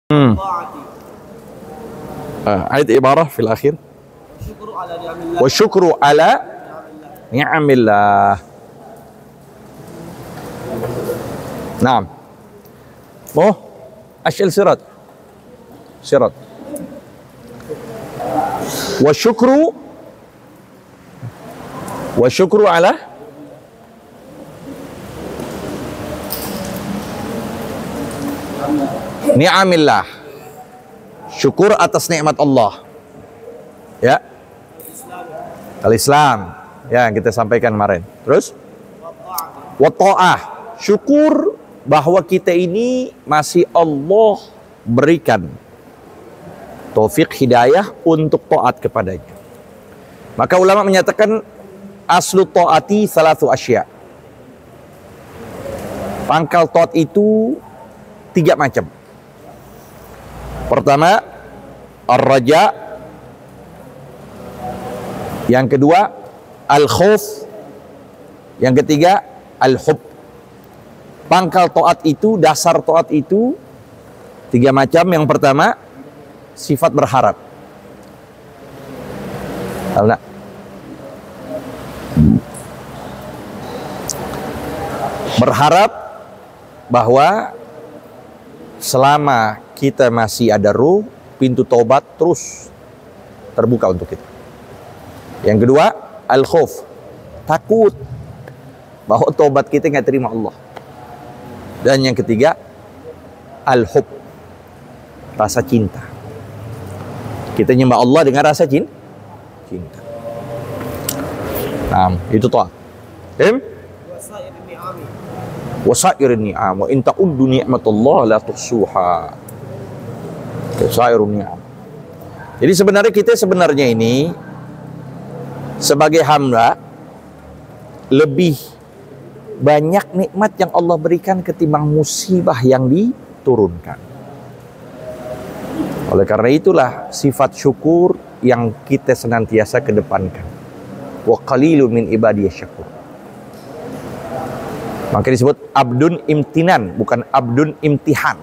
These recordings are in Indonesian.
Hmm. عيد عبارة في الأخير. والشكر على نعم الله. نعم. أشعل سرات. والشكر على ni'amillah. Syukur atas nikmat Allah. Ya. Al-Islam. Ya, yang kita sampaikan kemarin. Terus? Wa ta'ah. Syukur bahwa kita ini masih Allah berikan taufik hidayah untuk taat kepadanya. Maka ulama menyatakan aslu ta'ati salatu asya. Pangkal taat itu 3 macam. Pertama, ar-raja. Yang kedua, al-khauf. Yang ketiga, al-hub. Pangkal taat itu, dasar taat itu 3 macam. Yang pertama, sifat berharap. Tahu tak? Berharap bahwa selama kita masih ada ruh, pintu taubat terus terbuka untuk kita. Yang kedua, al-khauf. Takut bahwa taubat kita nggak terima Allah. Dan yang ketiga, al-hub. Rasa cinta. Kita nyembah Allah dengan rasa cinta. Nah, itu taat. Wasairin ni'am wa in ta'uddu ni'matullah la tuhsuha. Wasairun ni'am. Jadi sebenarnya ini sebagai hamba lebih banyak nikmat yang Allah berikan ketimbang musibah yang diturunkan. Oleh karena itulah sifat syukur yang kita senantiasa kedepankan. Wa qalilun min ibadiyasy syakur. Maka disebut abdun imtinan, bukan abdun imtihan.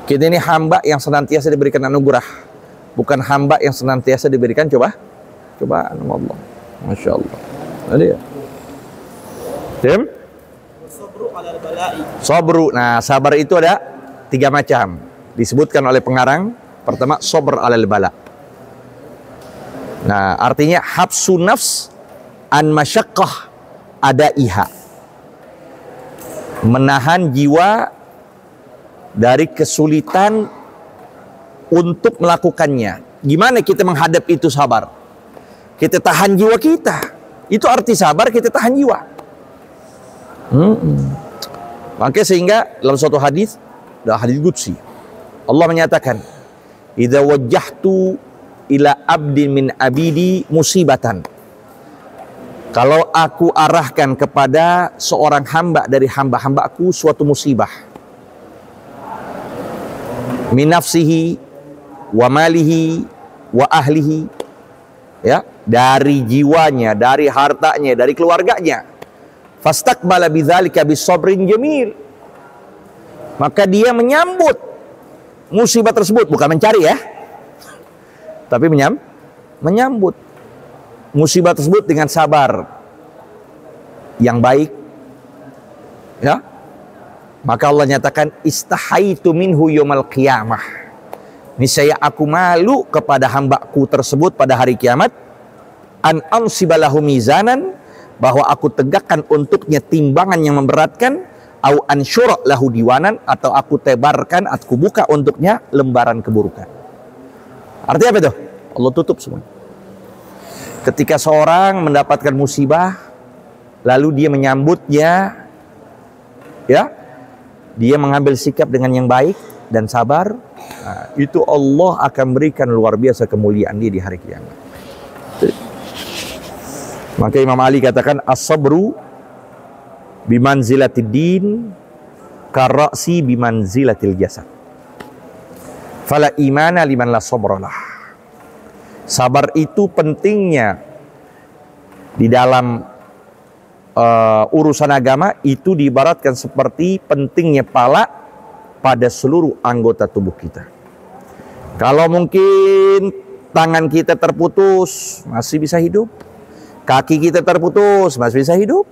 Kita ini hamba yang senantiasa diberikan anugerah, bukan hamba yang senantiasa diberikan cobaan Allah. Masya Allah. Ada ya? Sabru. Nah, sabar itu ada 3 macam. Disebutkan oleh pengarang. Pertama, sabr alal bala. Nah, artinya habsu nafs an masyaqqah adaiha. Menahan jiwa dari kesulitan untuk melakukannya. Gimana kita menghadap itu sabar? Kita tahan jiwa kita. Itu arti sabar, kita tahan jiwa. Maka sehingga dalam suatu hadis, dalam hadis qudsi, Allah menyatakan, "Idza wajjahtu ila abdin min abidi musibatan." Kalau aku arahkan kepada seorang hamba dari hamba-hambaku suatu musibah, min nafsihi wa malihi wa ahlihi, ya, dari jiwanya, dari hartanya, dari keluarganya, fastaqbala bidzalika bisabrin jamil, maka dia menyambut musibah tersebut, bukan mencari ya, tapi menyambut musibah tersebut dengan sabar yang baik, ya. Maka Allah nyatakan, istahaitu minhu yaumal qiyamah. Niscaya aku malu kepada hambaku tersebut pada hari kiamat, an ansibalahu mizanan, bahwa aku tegakkan untuknya timbangan yang memberatkan, au ansyura lahu diwanan, atau aku tebarkan, aku buka untuknya lembaran keburukan. Artinya apa itu? Allah tutup semua. Ketika seorang mendapatkan musibah, lalu dia menyambutnya, ya, dia mengambil sikap dengan yang baik dan sabar, nah, itu Allah akan berikan luar biasa kemuliaan dia di hari kiamat. Maka Imam Ali katakan, as-sabru bimanzilatid din karra'si bimanzilatil jasad. Fala imana liman la sabralah. Sabar itu pentingnya di dalam urusan agama itu diibaratkan seperti pentingnya pala pada seluruh anggota tubuh kita. Kalau mungkin tangan kita terputus, masih bisa hidup. Kaki kita terputus, masih bisa hidup.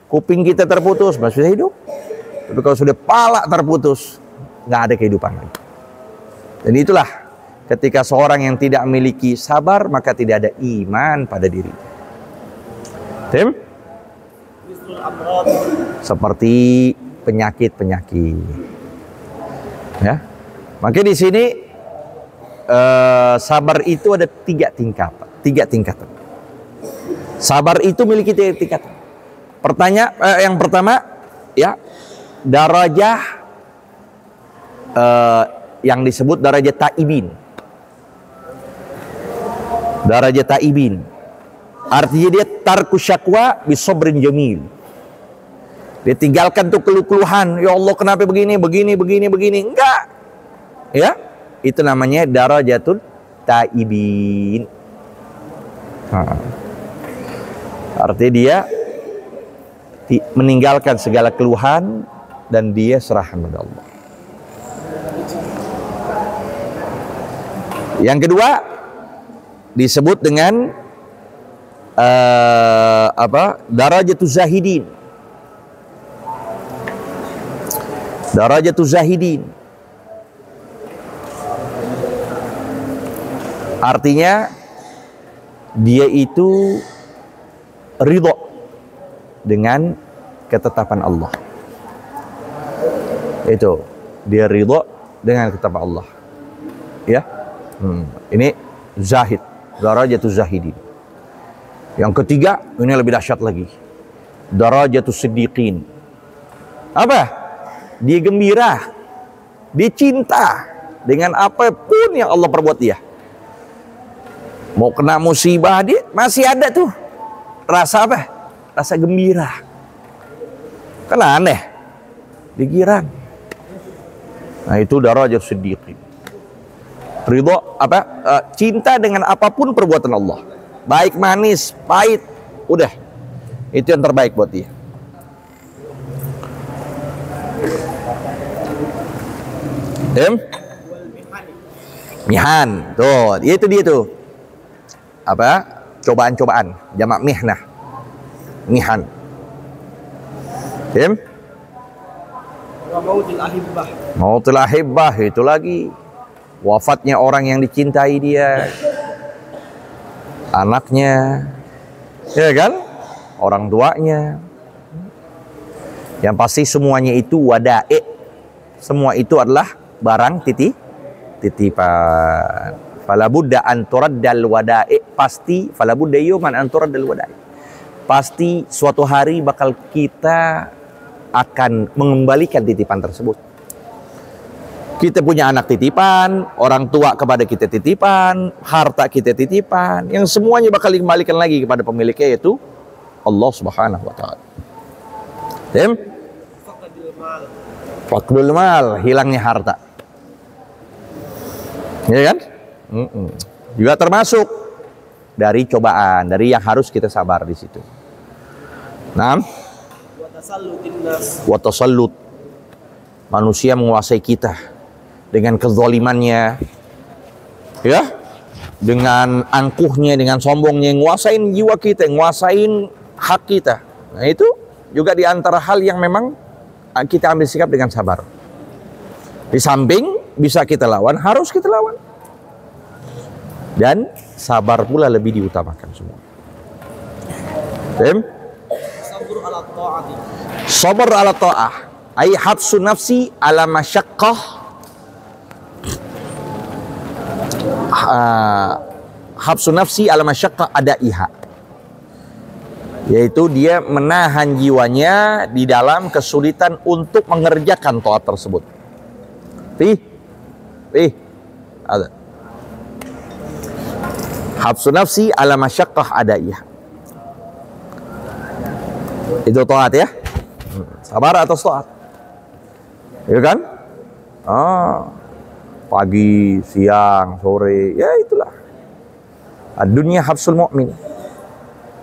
Kuping kita terputus, masih bisa hidup. Tapi kalau sudah pala terputus, nggak ada kehidupan lagi. Dan itulah ketika seorang yang tidak memiliki sabar, maka tidak ada iman pada diri. Tim? Seperti penyakit-penyakit. Ya. Maka di sini sabar itu ada tiga tingkatan. Sabar itu memiliki tiga tingkatan. Yang pertama, ya, darajah yang disebut darajah taibin. Darajah taibin. Artinya dia tarku syakwa bisobrin jamil. Dia tinggalkan tuh keluh-keluhan. Ya Allah, kenapa begini. Enggak. Ya, itu namanya darajatul taibin. Artinya dia meninggalkan segala keluhan dan dia serahkan kepada Allah. Yang kedua disebut dengan darajatuz zahidin. Darajatuz zahidin. Artinya dia itu ridho dengan ketetapan Allah. Itu dia ridho dengan ketetapan Allah. Ya, ini zahid, darajatuz zahidin. Yang ketiga, ini lebih dahsyat lagi, darajatus siddiqin. Apa? Dia gembira, dia cinta dengan apapun yang Allah perbuat dia. Mau kena musibah, dia masih ada tuh rasa apa? Rasa gembira. Kan aneh, digirang. Nah, itu darajat siddiqin. Ridho apa? Cinta dengan apapun perbuatan Allah. Baik manis, pahit, udah. Itu yang terbaik buat dia. Mihan, tuh, itu dia tuh. Apa? Cobaan-cobaan, jamak mihnah. Mihan. Mautul ahibbah itu lagi. Wafatnya orang yang dicintai dia. Anaknya. Ya kan? Orang tuanya. Yang pasti semuanya itu wada'i. Semua itu adalah barang titipan. Fala budda an turaddal wada'i. Pasti fala budda yuman an turaddal wada'i. Pasti suatu hari bakal kita akan mengembalikan titipan tersebut. Kita punya anak titipan, orang tua kepada kita titipan, harta kita titipan, yang semuanya bakal dikembalikan lagi kepada pemiliknya, yaitu Allah Subhanahu wa taala. Faqdul mal, hilangnya harta. Ya kan? Juga termasuk dari cobaan, dari yang harus kita sabar di situ. Nah, wa tasallut, manusia menguasai kita dengan kezalimannya, ya, dengan angkuhnya, dengan sombongnya, nguasain jiwa kita, nguasain hak kita. Nah, itu juga di antara hal yang memang kita ambil sikap dengan sabar. Di samping bisa kita lawan, harus kita lawan. Dan sabar pula lebih diutamakan semua. Sabar ala ta'ah, ay habsu nafsi ala masyaqqah. Habsu nafsi ala masyaqqah adaiha, yaitu dia menahan jiwanya di dalam kesulitan untuk mengerjakan taat tersebut. Ada. Habsu nafsi ala masyaqqah adaiha. Itu taat ya. Sabar atas taat. Ya kan? Pagi, siang, sore, ya itulah. Dunia habsul mu'min.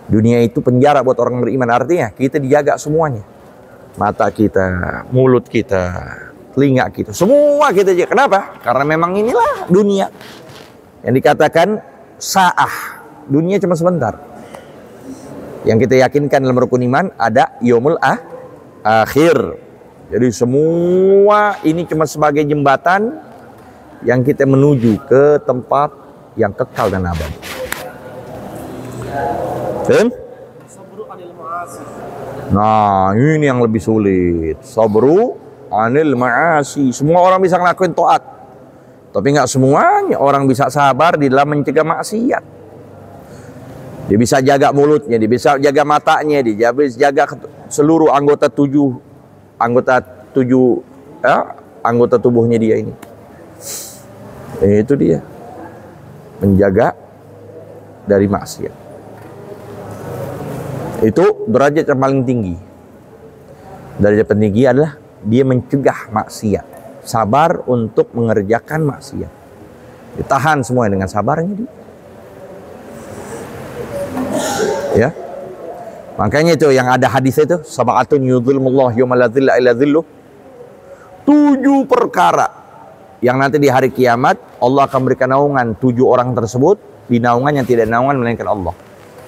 Dunia itu penjara buat orang beriman. Artinya kita dijaga semuanya. Mata kita, mulut kita, telinga kita, semua kita aja. Kenapa? Karena memang inilah dunia yang dikatakan sa'ah. Dunia cuma sebentar. Yang kita yakinkan dalam rukun iman ada yaumul akhir. Jadi semua ini cuma sebagai jembatan yang kita menuju ke tempat yang kekal dan abadi. Nah, ini yang lebih sulit. Sabru anil ma'asi. Semua orang bisa ngelakuin taat, tapi nggak semuanya orang bisa sabar di dalam mencegah maksiat. Dia bisa jaga mulutnya, dia bisa jaga matanya, dia bisa jaga seluruh anggota anggota tubuhnya dia ini. Itu dia menjaga dari maksiat. Itu derajat yang paling tinggi. Derajat tertinggi adalah dia mencegah maksiat, sabar untuk mengerjakan maksiat. Ditahan semua dengan sabarnya dia. Ya. Makanya itu yang ada hadis itu, sab'atun yudhilullah yauma la dhilla illa dhilluh. 7 perkara yang nanti di hari kiamat Allah akan berikan naungan 7 orang tersebut di naungan yang tidak naungan melainkan Allah.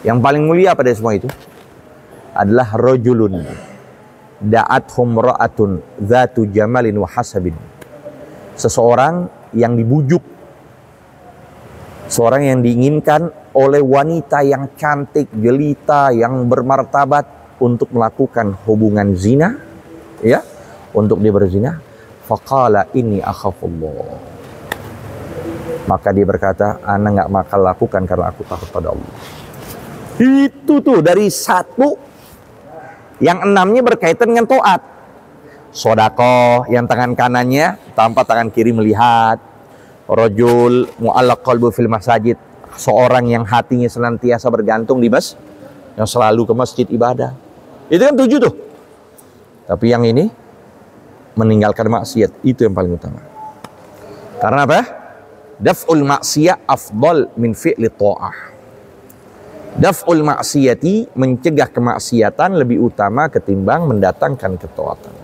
Yang paling mulia pada semua itu adalah rajulun da'athum ra'atun dzatu jamalin wa hasabin. Seseorang yang dibujuk, seorang yang diinginkan oleh wanita yang cantik, jelita, yang bermartabat untuk melakukan hubungan zina, ya, untuk dia berzina. Faqala inni akhafullah. Maka dia berkata, ana nggak bakal lakukan karena aku takut pada Allah. Itu tuh dari 1. Yang 6-nya berkaitan dengan taat. Sedekah yang tangan kanannya tanpa tangan kiri melihat. Rajul mu'allaq qalbu fil masajid. Seorang yang hatinya senantiasa bergantung di masjid, yang selalu ke masjid ibadah. Itu kan 7 tuh. Tapi yang ini meninggalkan maksiat, itu yang paling utama. Karena apa? Daf'ul maksiyah afdal min fi'li ta'ah. Daf'ul maksiyati, mencegah kemaksiatan, lebih utama ketimbang mendatangkan ketaatan.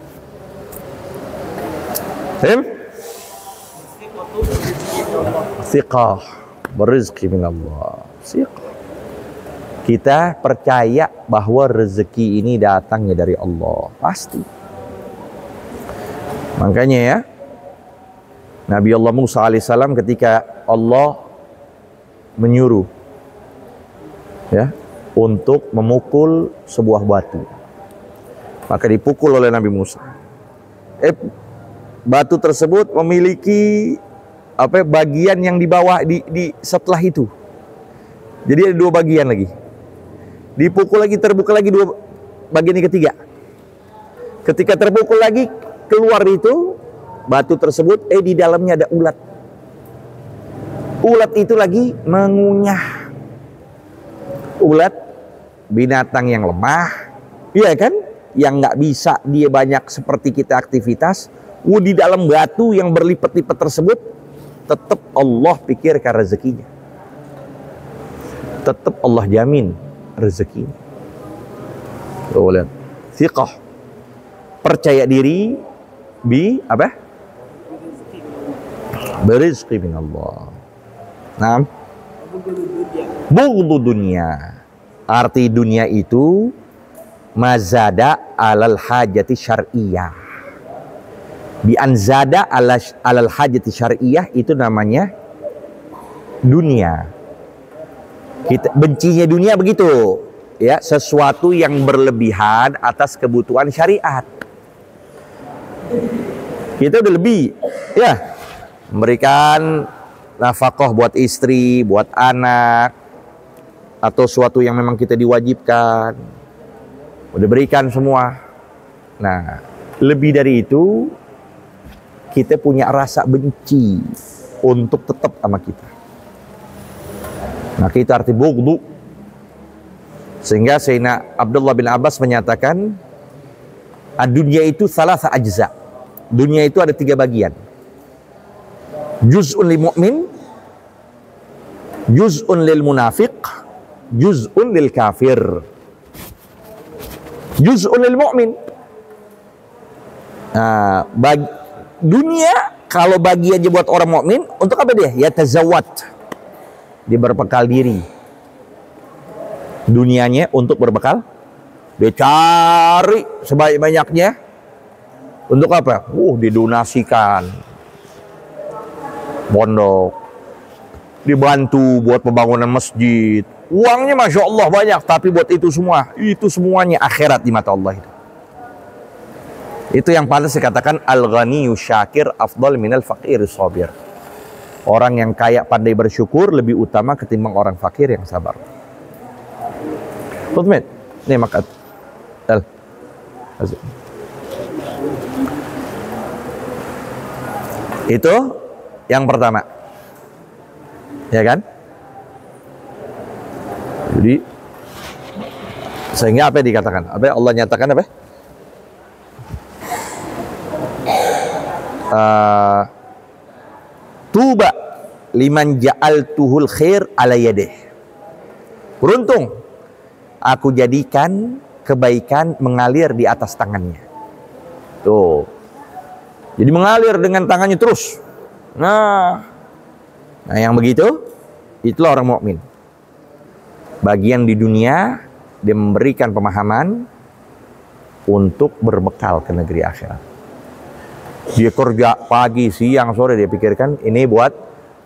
Thiqah berizki minallah. Thiqah. Kita percaya bahwa rezeki ini datangnya dari Allah, pasti. Makanya ya, Nabi Allah Musa alaihissalam ketika Allah menyuruh ya untuk memukul sebuah batu, maka dipukul oleh Nabi Musa. Batu tersebut memiliki bagian yang di bawah di setelah itu. Jadi ada 2 bagian lagi. Dipukul lagi, terbuka lagi 2 bagian yang ketiga. Ketika terpukul lagi, keluar itu batu tersebut, di dalamnya ada ulat. Ulat itu lagi mengunyah. Ulat binatang yang lemah, iya kan? Yang nggak bisa dia banyak seperti kita aktivitas. Di dalam batu yang berlipat-lipat tersebut, tetap Allah pikirkan rezekinya. Tetap Allah jamin rezekinya. Tuh lihat, thiqah, percaya diri, berizki min Allah. Nah, bughdu dunia, arti dunia itu mazada alal hajati syar'iyah. Bi anzada alal hajati syar'iyah itu namanya dunia. Kita bencinya dunia begitu, ya, sesuatu yang berlebihan atas kebutuhan syariat. Kita udah lebih, ya, memberikan nafkah buat istri, buat anak, atau sesuatu yang memang kita diwajibkan, udah berikan semua. Nah, lebih dari itu, kita punya rasa benci untuk tetap sama kita. Nah, kita arti bughdu. Sehingga Sayyidina Abdullah bin Abbas menyatakan, dunia itu salasa ajza. Dunia itu ada 3 bagian. Juz'un lil mu'min, juz'un lil munafiq, juz'un lil kafir. Juz'un lil mu'min. Nah, dunia kalau bagi aja buat orang mukmin, untuk apa dia? Ya tazawwad. Dia berbekal diri. Dunianya untuk berbekal. Dia cari sebanyak-banyaknya. Untuk apa? Didonasikan. Pondok. Dibantu buat pembangunan masjid. Uangnya Masya Allah banyak, tapi buat itu semuanya akhirat di mata Allah itu. Itu yang pantas dikatakan al-ghaniyyu syakir afdal minal faqir sabir. Orang yang kaya pandai bersyukur lebih utama ketimbang orang fakir yang sabar. Tutmit, ini makat. Itu yang pertama. Ya kan? Jadi sehingga apa yang dikatakan? Apa yang Allah nyatakan apa? Tuba liman ja'altuhul khair ala yadih. Beruntung aku jadikan kebaikan mengalir di atas tangannya. Tuh. Jadi mengalir dengan tangannya terus. Nah yang begitu itulah orang mukmin. Bagian di dunia dia memberikan pemahaman untuk berbekal ke negeri akhirat. Dia kerja pagi, siang, sore, dia pikirkan ini buat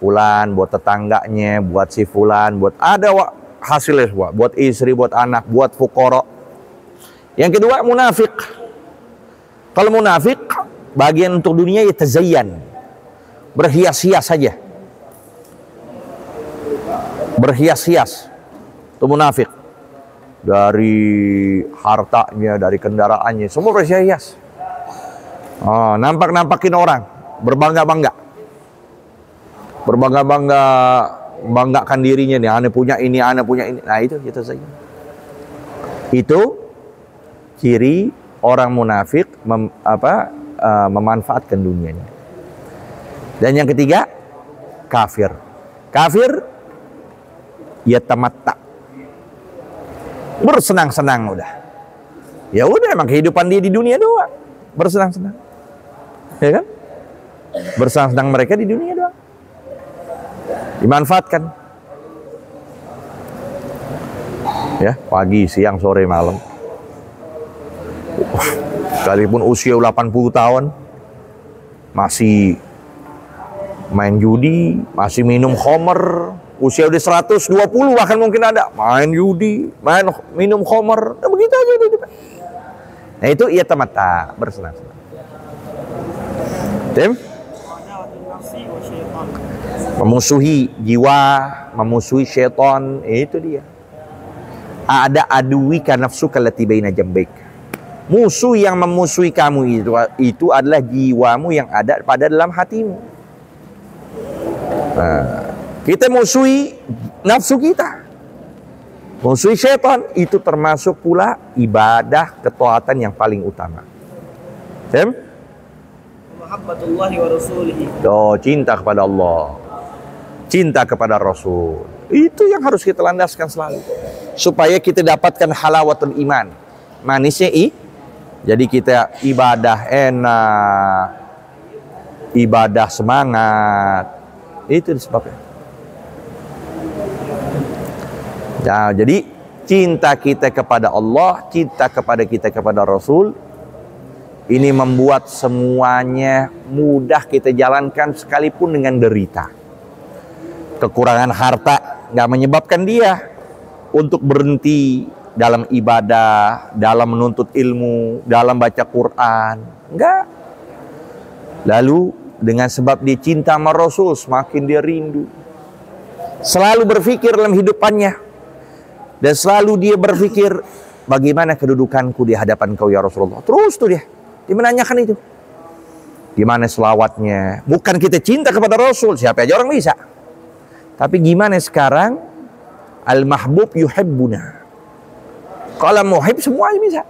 fulan, buat tetangganya, buat si fulan, buat ada hasilnya semua, buat istri, buat anak, buat fuqara. Yang kedua munafik. Kalau munafik bagian untuk dunia ya tazayyan, berhias-hias saja, berhias-hias. Itu munafik. Dari hartanya, dari kendaraannya, semua berhias-hias. Nampak-nampakin orang, berbangga-bangga, banggakan dirinya nih, ane punya ini, ane punya ini. Nah itu saja. Itu ciri orang munafik memanfaatkan dunianya. Dan yang ketiga, kafir. Kafir ya tamatta, bersenang-senang udah. Ya udah, emang kehidupan dia di dunia doang, bersenang-senang. Ya kan? Bersenang-senang mereka di dunia doang. Dimanfaatkan. Ya, pagi, siang, sore, malam. Sekalipun usia 80 tahun masih main judi, masih minum khamr. Usia udah 120 bahkan mungkin ada main judi, minum khamr. Nah, begitu aja di depan. Nah itu ia tamatta, bersenang-senang. Memusuhi jiwa, memusuhi syaitan, itu dia. Ada aduwika nafsuka allati baina jambaik. Musuh yang memusuhi kamu itu adalah jiwamu yang ada pada dalam hatimu. Nah, kita musuhi nafsu kita, musuhi syaitan, itu termasuk pula ibadah ketaatan yang paling utama. Muhabbatullahi wa rasulihi. Cinta kepada Allah, cinta kepada Rasul. Itu yang harus kita landaskan selalu, supaya kita dapatkan halawatul iman, manisnya jadi kita ibadah enak, ibadah semangat. Itu sebabnya. Nah, jadi cinta kita kepada Allah, cinta kita kepada Rasul, ini membuat semuanya mudah kita jalankan sekalipun dengan derita. Kekurangan harta nggak menyebabkan dia untuk berhenti dalam ibadah, dalam menuntut ilmu, dalam baca Quran. Enggak. Lalu dengan sebab dia cinta sama Rasul, semakin dia rindu. Selalu berpikir dalam hidupannya. Dan selalu dia berpikir, bagaimana kedudukanku di hadapan kau ya Rasulullah. Terus tuh dia menanyakan itu. Gimana selawatnya? Bukan kita cinta kepada Rasul, siapa aja orang bisa. Tapi gimana sekarang? Al-mahbub yuhibbuna. Kalau muhib semuanya bisa.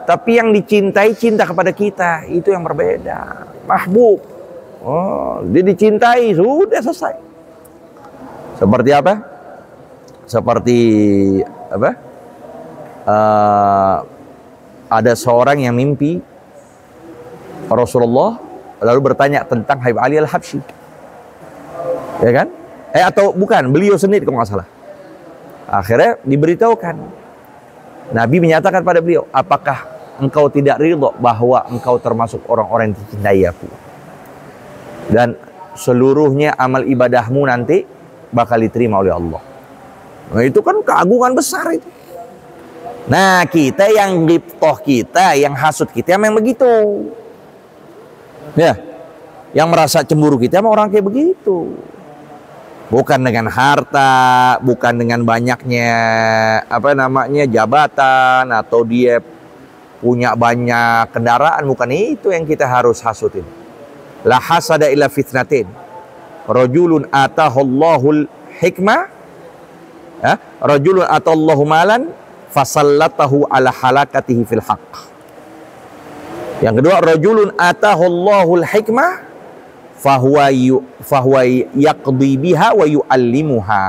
Tapi yang dicintai cinta kepada kita, itu yang berbeda. Mahbub. Dia dicintai, sudah selesai. Seperti apa? Seperti apa? Ada seorang yang mimpi Rasulullah lalu bertanya tentang Habib Ali Al-Habsyi. Ya kan? Atau bukan, beliau sendiri kalau nggak salah. Akhirnya diberitahukan. Nabi menyatakan pada beliau, apakah engkau tidak ridho bahwa engkau termasuk orang-orang yang dicintai aku? Dan seluruhnya amal ibadahmu nanti bakal diterima oleh Allah. Nah, itu kan keagungan besar itu. Nah, kita yang ghibthah kita, yang hasud kita memang begitu. Ya. Yang merasa cemburu kita sama orang kayak begitu. Bukan dengan harta, bukan dengan banyaknya jabatan, atau dia punya banyak kendaraan, bukan itu yang kita harus hasutin. La hasada illa fitnatin. Rajulun atahallahul hikmah, rajulun atallahu malan fasallatahu ala halakatihi fil haqq. Yang kedua, rajulun atahallahul hikmah fahuwa yaqdi biha wa yu'allimuha.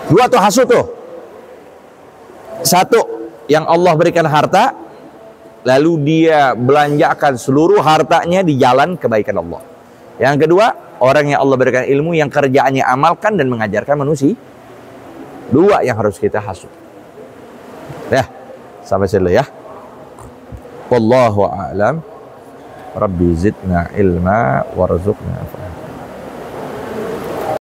Dua tuh hasud tuh. Satu, yang Allah berikan harta, lalu dia belanjakan seluruh hartanya di jalan kebaikan Allah. Yang kedua, orang yang Allah berikan ilmu yang kerjaannya amalkan dan mengajarkan manusia. Dua yang harus kita hasud. Ya, sampai sini ya. Wallahu a'lam. Rabbi zidna ilma warzuqna